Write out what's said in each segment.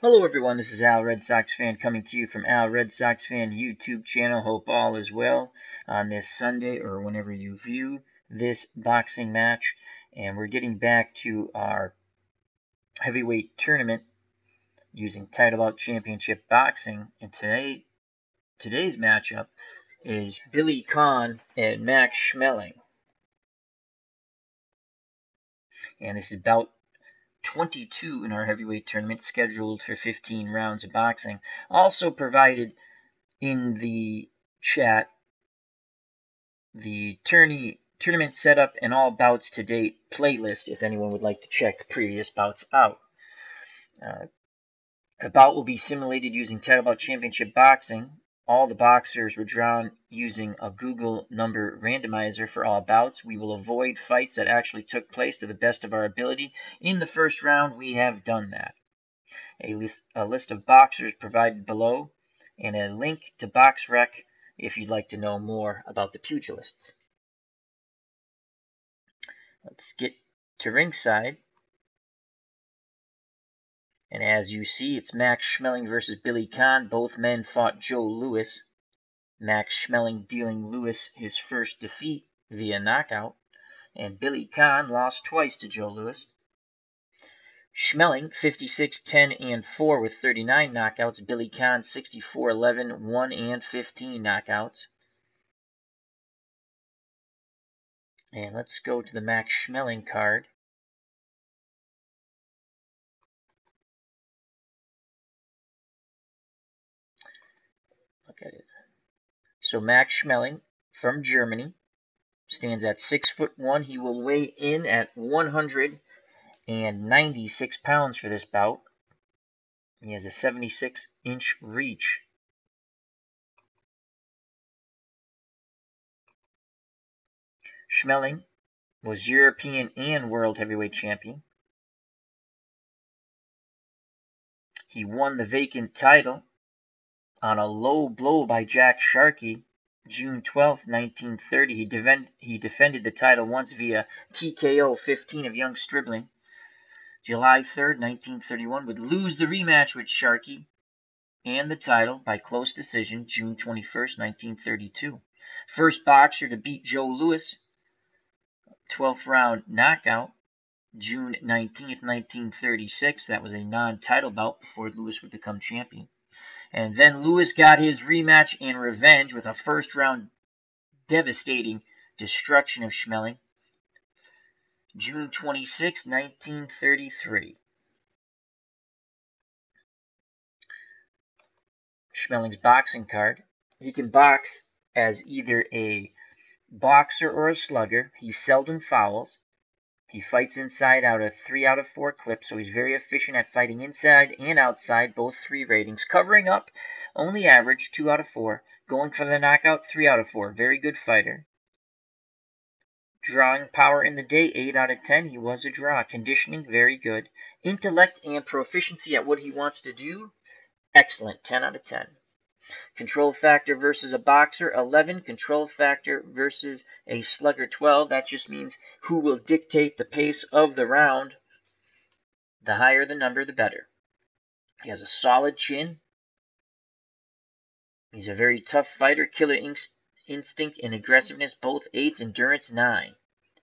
Hello everyone, this is Al Red Sox Fan coming to you from Al Red Sox Fan YouTube channel. Hope all is well on this Sunday or whenever you view this boxing match. And we're getting back to our heavyweight tournament using Title Bout Championship Boxing. And today's matchup is Billy Conn and Max Schmeling. And this is bout 22 in our heavyweight tournament, scheduled for 15 rounds of boxing. Also provided in the chat the tournament setup and all bouts to date playlist if anyone would like to check previous bouts out. A bout will be simulated using Title Bout Championship Boxing. All the boxers were drawn using a Google number randomizer for all bouts. We will avoid fights that actually took place to the best of our ability. In the first round, we have done that. A list of boxers provided below, and a link to BoxRec if you'd like to know more about the pugilists. Let's get to ringside. And as you see, it's Max Schmeling versus Billy Conn. Both men fought Joe Louis. Max Schmeling dealing Louis his first defeat via knockout. And Billy Conn lost twice to Joe Louis. Schmeling 56-10-4 with 39 knockouts. Billy Conn 64-11, 1 and 15 knockouts. And let's go to the Max Schmeling card. Look at it. So Max Schmeling from Germany stands at 6'1". He will weigh in at 196 pounds for this bout. He has a 76-inch reach. Schmeling was European and World Heavyweight Champion. He won the vacant title on a low blow by Jack Sharkey, June 12, 1930. He defended the title once via TKO 15 of young Stribling. July 3, 1931, would lose the rematch with Sharkey and the title by close decision, June 21, 1932. First boxer to beat Joe Louis, 12th round knockout, June 19, 1936. That was a non-title bout before Louis would become champion. And then Louis got his rematch and revenge with a first-round devastating destruction of Schmeling, June 26, 1933. Schmeling's boxing card. He can box as either a boxer or a slugger. He seldom fouls. He fights inside out of 3 out of 4 clips, so he's very efficient at fighting inside and outside, both 3 ratings. Covering up, only average, 2 out of 4. Going for the knockout, 3 out of 4. Very good fighter. Drawing power in the day, 8 out of 10. He was a draw. Conditioning, very good. Intellect and proficiency at what he wants to do, excellent, 10 out of 10. Control factor versus a boxer, 11. Control factor versus a slugger, 12. That just means who will dictate the pace of the round. The higher the number, the better. He has a solid chin. He's a very tough fighter. Killer instinct and aggressiveness, both 8s. Endurance, 9.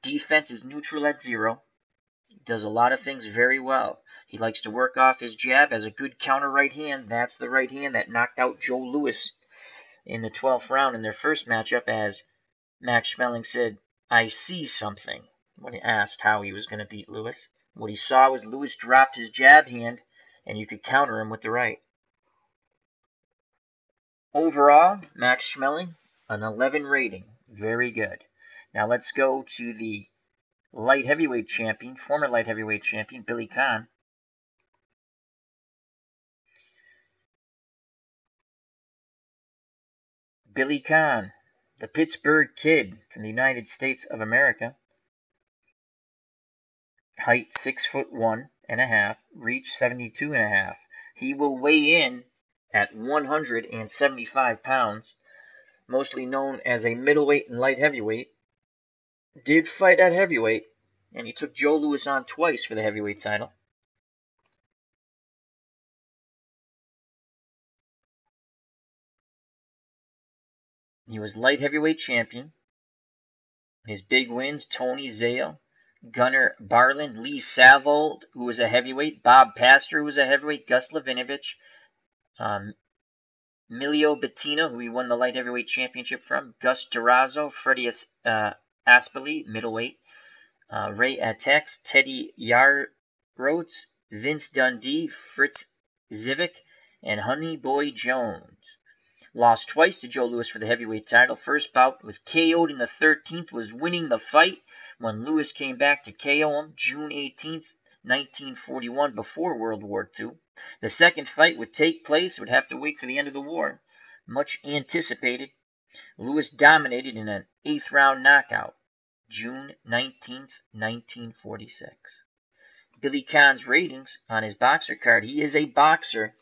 Defense is neutral at 0. He does a lot of things very well. He likes to work off his jab, has a good counter right hand. That's the right hand that knocked out Joe Louis in the 12th round in their first matchup, as Max Schmeling said, "I see something," when he asked how he was going to beat Louis. What he saw was Louis dropped his jab hand, and you could counter him with the right. Overall, Max Schmeling, an 11 rating. Very good. Now let's go to the light heavyweight champion, former light heavyweight champion, Billy Conn. Billy Conn, the Pittsburgh Kid from the United States of America. Height 6'1.5", reach 72.5. He will weigh in at 175 pounds, mostly known as a middleweight and light heavyweight. Did fight at heavyweight, and he took Joe Louis on twice for the heavyweight title. He was light heavyweight champion. His big wins, Tony Zale, Gunnar Barland, Lee Savold, who was a heavyweight, Bob Pastor, who was a heavyweight, Gus Lavinovich, Milio Bettina, who he won the light heavyweight championship from, Gus Durazo, Freddie Aspoli, middleweight, Ray Atex, Teddy Yarrotes, Vince Dundee, Fritz Zivik, and Honey Boy Jones. Lost twice to Joe Louis for the heavyweight title. First bout was KO'd in the 13th, was winning the fight when Louis came back to KO him June 18th, 1941, before World War II. The second fight would take place, would have to wait for the end of the war. Much anticipated. Louis dominated in an 8th round knockout, June 19th, 1946. Billy Conn's ratings on his boxer card. He is a boxer.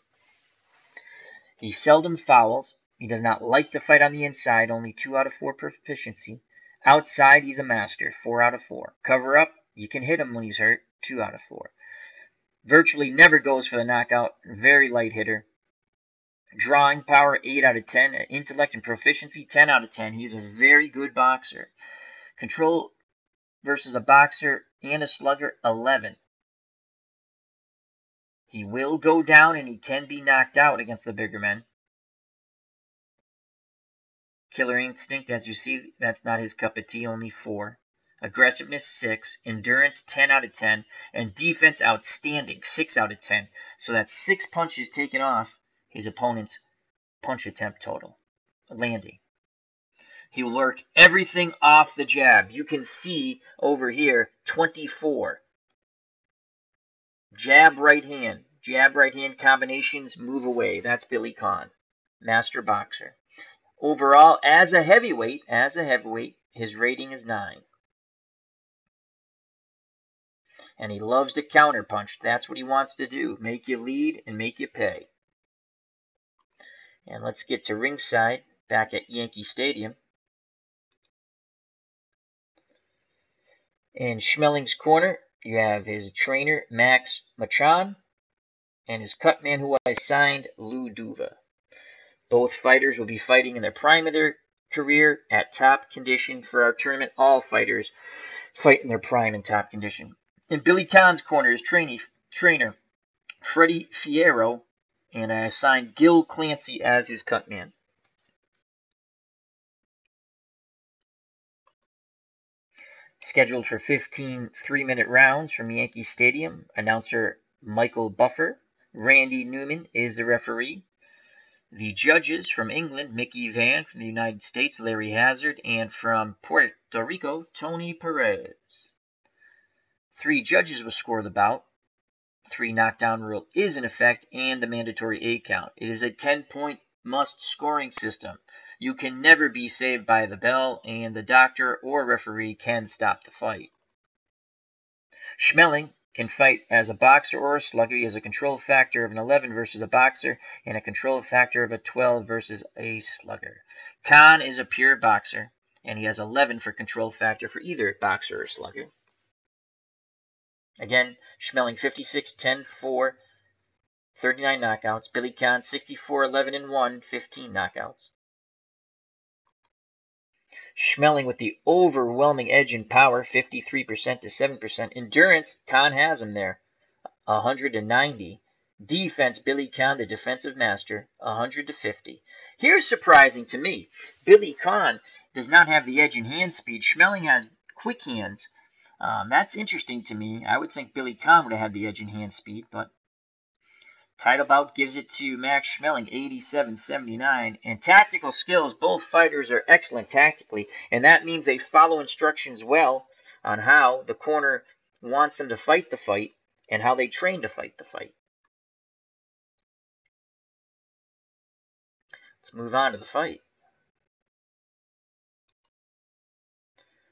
He seldom fouls. He does not like to fight on the inside, only 2 out of 4 proficiency. Outside, he's a master, 4 out of 4. Cover up, you can hit him when he's hurt, 2 out of 4. Virtually never goes for the knockout, very light hitter. Drawing power, 8 out of 10. Intellect and proficiency, 10 out of 10. He's a very good boxer. Control versus a boxer and a slugger, 11. He will go down and he can be knocked out against the bigger men. Killer instinct, as you see, that's not his cup of tea, only 4. Aggressiveness, 6. Endurance, 10 out of 10. And defense, outstanding, 6 out of 10. So that's 6 punches taken off his opponent's punch attempt total. Landing. He will work everything off the jab. You can see over here, 24. Jab, right hand. Jab, right hand combinations, move away. That's Billy Conn, master boxer. Overall, as a heavyweight, his rating is 9. And he loves to counterpunch. That's what he wants to do. Make you lead and make you pay. And let's get to ringside, back at Yankee Stadium. In Schmeling's corner, you have his trainer, Max Machan, and his cut man who I signed, Lou Duva. Both fighters will be fighting in the prime of their career at top condition for our tournament. All fighters fight in their prime and top condition. In Billy Conn's corner is trainer Freddie Fierro, and I assigned Gil Clancy as his cut man. Scheduled for 15 3-minute rounds from Yankee Stadium. Announcer Michael Buffer. Randy Newman is the referee. The judges from England, Mickey Van. From the United States, Larry Hazard. And from Puerto Rico, Tony Perez. 3 judges will score the bout. 3 knockdown rule is in effect, and the mandatory 8 count. It is a 10-point must scoring system. You can never be saved by the bell, and the doctor or referee can stop the fight. Schmeling can fight as a boxer or a slugger. He has a control factor of an 11 versus a boxer, and a control factor of a 12 versus a slugger. Conn is a pure boxer, and he has 11 for control factor for either boxer or slugger. Again, Schmeling 56, 10, 4, 39 knockouts. Billy Conn 64, 11, and 1, 15 knockouts. Schmeling with the overwhelming edge in power, 53% to 7%. Endurance, Conn has him there, 190. Defense, Billy Conn, the defensive master, 100 to 50. Here's surprising to me. Billy Conn does not have the edge in hand speed. Schmeling had quick hands. That's interesting to me. I would think Billy Conn would have had the edge in hand speed, but title bout gives it to Max Schmeling, 87-79. And tactical skills, both fighters are excellent tactically, and that means they follow instructions well on how the corner wants them to fight the fight and how they train to fight the fight. Let's move on to the fight.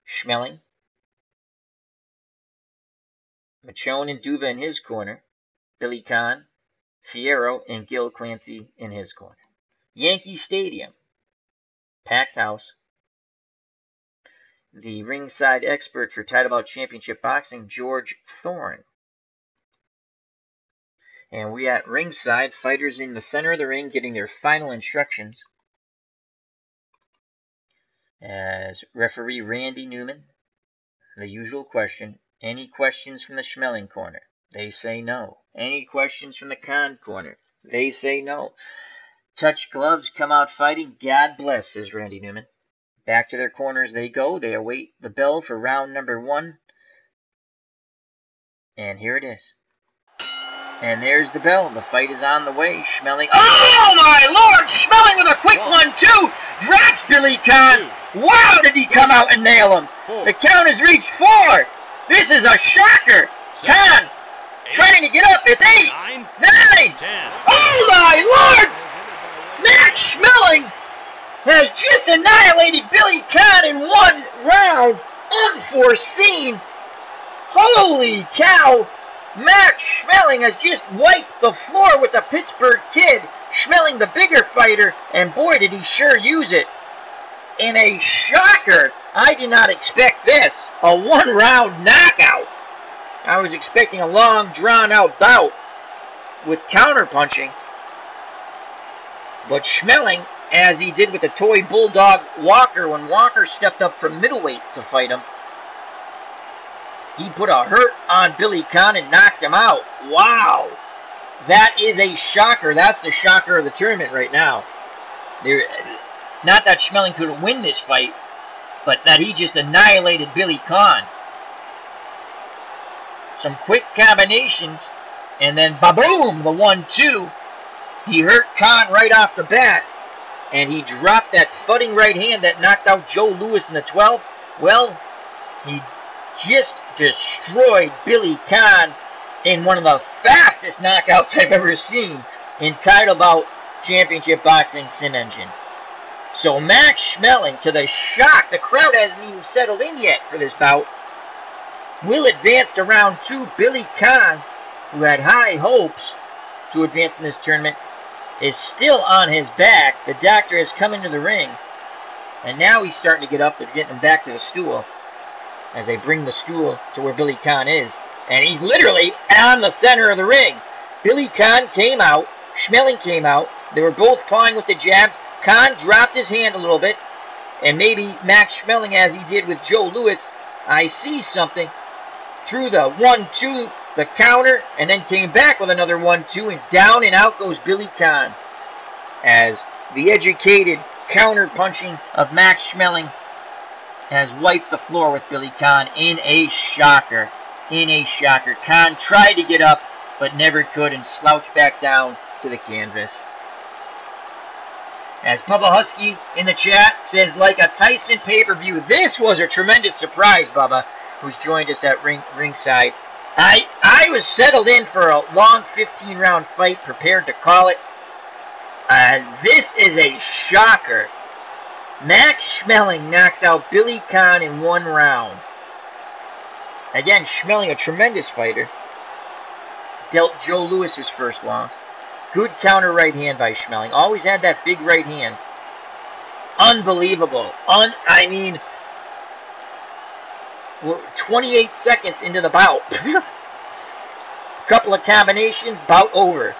Schmeling. Machone and Duva in his corner. Billy Conn, Fierro, and Gil Clancy in his corner. Yankee Stadium. Packed house. The ringside expert for title bout championship boxing, George Thorne. And we at ringside, fighters in the center of the ring getting their final instructions. As referee Randy Newman, the usual question, any questions from the Schmeling corner? They say no. Any questions from the Conn corner? They say no. Touch gloves, come out fighting, God bless, says Randy Newman. Back to their corners they go. They await the bell for round number 1. And here it is. And there's the bell. The fight is on the way. Schmeling. Oh, my Lord! Schmeling with a quick 1-2. Drops Billy Conn. Wow, did he come out and nail him. The count has reached 4. This is a shocker. Conn trying to get up. It's 8, 9. Oh, my Lord! Max Schmeling has just annihilated Billy Conn in 1 round. Unforeseen. Holy cow. Max Schmeling has just wiped the floor with the Pittsburgh Kid. Schmeling the bigger fighter, and boy did he sure use it. In a shocker, I did not expect this. A 1-round knockout. I was expecting a long, drawn-out bout with counterpunching. But Schmeling, as he did with the toy bulldog Walker when Walker stepped up from middleweight to fight him, he put a hurt on Billy Conn and knocked him out. Wow. That is a shocker. That's the shocker of the tournament right now. Not that Schmeling couldn't win this fight, but that he just annihilated Billy Conn. Some quick combinations, and then ba-boom, the 1-2. He hurt Conn right off the bat, and he dropped that thudding right hand that knocked out Joe Louis in the 12th. Well, he just destroyed Billy Conn in one of the fastest knockouts I've ever seen in Title Bout Championship Boxing Sim Engine. So Max Schmeling, to the shock, the crowd hasn't even settled in yet for this bout, will advance to round 2. Billy Conn, who had high hopes to advance in this tournament, is still on his back. The doctor has come into the ring, and now he's starting to get up. They're getting him back to the stool as they bring the stool to where Billy Conn is. And he's literally on the center of the ring. Billy Conn came out. Schmeling came out. They were both pawing with the jabs. Conn dropped his hand a little bit. And maybe Max Schmeling, as he did with Joe Louis, I see something, through the 1-2, the counter, and then came back with another 1-2, and down and out goes Billy Conn. As the educated counter-punching of Max Schmeling has wiped the floor with Billy Conn in a shocker. In a shocker. Conn tried to get up, but never could, and slouched back down to the canvas. As Bubba Husky in the chat says, like a Tyson pay-per-view, this was a tremendous surprise, Bubba, who's joined us at ringside. I was settled in for a long 15-round fight, prepared to call it. This is a shocker. Max Schmeling knocks out Billy Conn in 1 round. Again, Schmeling, a tremendous fighter. Dealt Joe Louis his first loss. Good counter right hand by Schmeling. Always had that big right hand. Unbelievable. I mean, we're 28 seconds into the bout. Couple of combinations, bout over.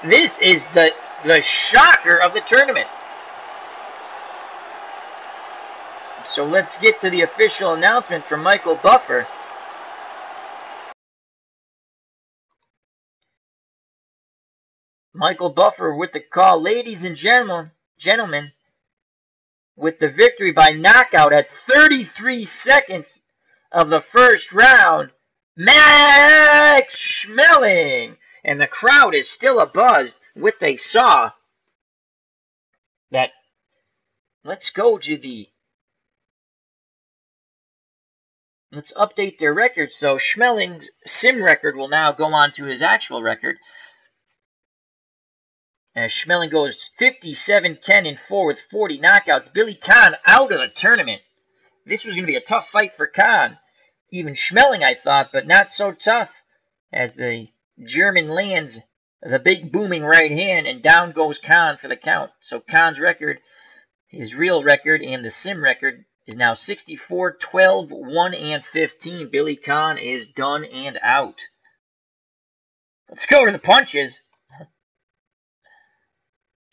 This is the shocker of the tournament. So let's get to the official announcement from Michael Buffer. Michael Buffer with the call. Ladies and gentlemen, with the victory by knockout at 33 seconds of the first round, Max Schmeling. And the crowd is still abuzz with they saw that. Let's go to the... Let's update their record. So Schmeling's sim record will now go on to his actual record. As Schmeling goes 57-10-4 with 40 knockouts. Billy Conn out of the tournament. This was going to be a tough fight for Conn. Even Schmeling, I thought, but not so tough. As the German lands the big booming right hand, and down goes Conn for the count. So Conn's record, his real record, and the sim record is now 64-12-1-15. Billy Conn is done and out. Let's go to the punches.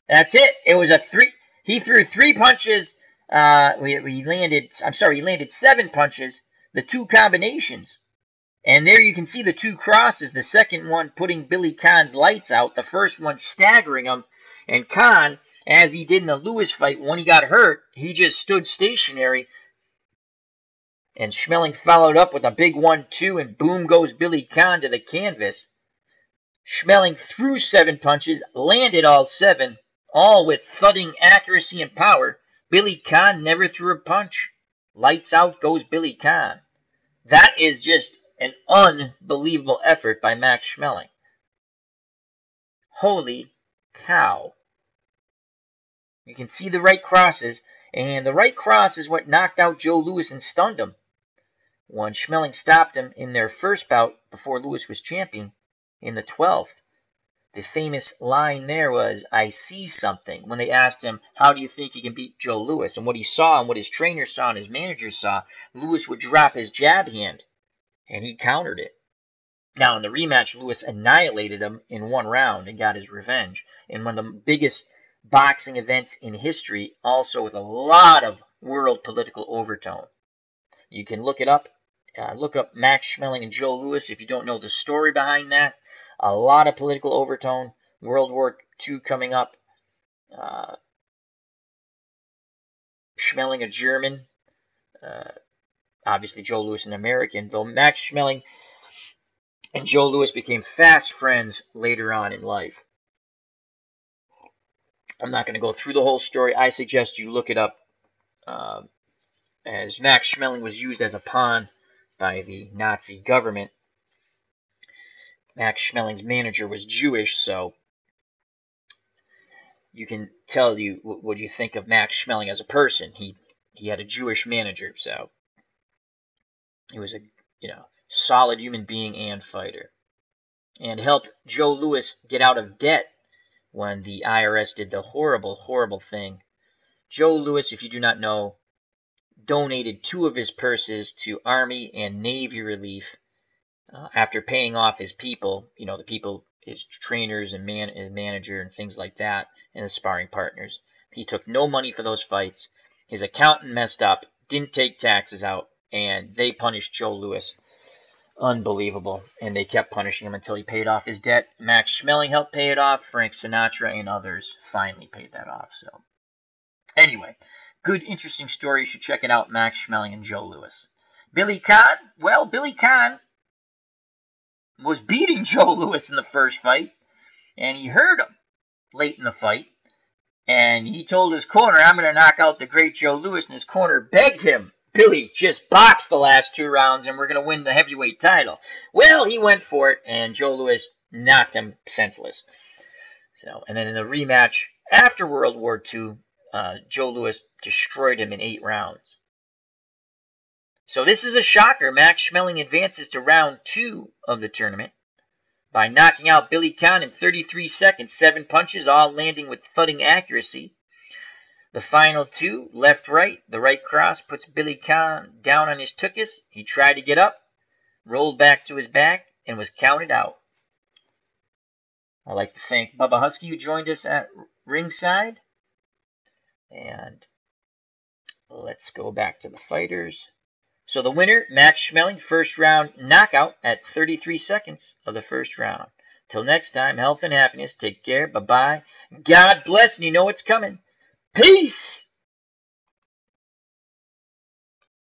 That's it. It was a 3. He threw 3 punches he landed 7 punches, the 2 combinations. And there you can see the 2 crosses, the second one putting Billy Conn's lights out, the first one staggering him. And Conn, as he did in the Lewis fight, when he got hurt, he just stood stationary. And Schmeling followed up with a big 1-2, and boom goes Billy Conn to the canvas. Schmeling threw 7 punches, landed all 7, all with thudding accuracy and power. Billy Conn never threw a punch. Lights out goes Billy Conn. That is just an unbelievable effort by Max Schmeling. Holy cow. You can see the right crosses, and the right cross is what knocked out Joe Louis and stunned him. When Schmeling stopped him in their first bout before Louis was champion in the 12th, the famous line there was, "I see something," when they asked him, how do you think you can beat Joe Louis? And what he saw and what his trainer saw and his manager saw, Louis would drop his jab hand, and he countered it. Now, in the rematch, Louis annihilated him in 1 round and got his revenge. In one of the biggest boxing events in history, also with a lot of world political overtone. You can look it up. Look up Max Schmeling and Joe Louis if you don't know the story behind that. A lot of political overtone. World War II coming up. Schmeling a German. Obviously Joe Louis an American. Though Max Schmeling and Joe Louis became fast friends later on in life. I'm not going to go through the whole story. I suggest you look it up, as Max Schmeling was used as a pawn by the Nazi government. Max Schmeling's manager was Jewish, so you can tell you what you think of Max Schmeling as a person. He had a Jewish manager, so he was a solid human being and fighter, and helped Joe Louis get out of debt when the IRS did the horrible, horrible thing. Joe Louis, if you do not know, donated 2 of his purses to Army and Navy relief after paying off his people, the people, his trainers and his manager and things like that, and his sparring partners. He took no money for those fights. His accountant messed up, didn't take taxes out, and they punished Joe Louis. Unbelievable. And they kept punishing him until he paid off his debt. Max Schmeling helped pay it off. Frank Sinatra and others finally paid that off. So, anyway, good, interesting story. You should check it out, Max Schmeling and Joe Louis. Billy Conn? Well, Billy Conn was beating Joe Louis in the first fight, and he hurt him late in the fight. And he told his corner, "I'm going to knock out the great Joe Louis," and his corner begged him, "Billy, just box the last 2 rounds and we're going to win the heavyweight title." Well, he went for it, and Joe Louis knocked him senseless. And then in the rematch after World War II, Joe Louis destroyed him in 8 rounds. So this is a shocker. Max Schmeling advances to round 2 of the tournament by knocking out Billy Conn in 33 seconds, 7 punches, all landing with thudding accuracy. The final 2, left-right, the right cross puts Billy Conn down on his tuchus. He tried to get up, rolled back to his back, and was counted out. I'd like to thank Bubba Husky, who joined us at ringside. And let's go back to the fighters. So the winner, Max Schmeling, first round knockout at 33 seconds of the first round. Till next time, health and happiness. Take care. Bye-bye. God bless, and you know what's coming. Peace!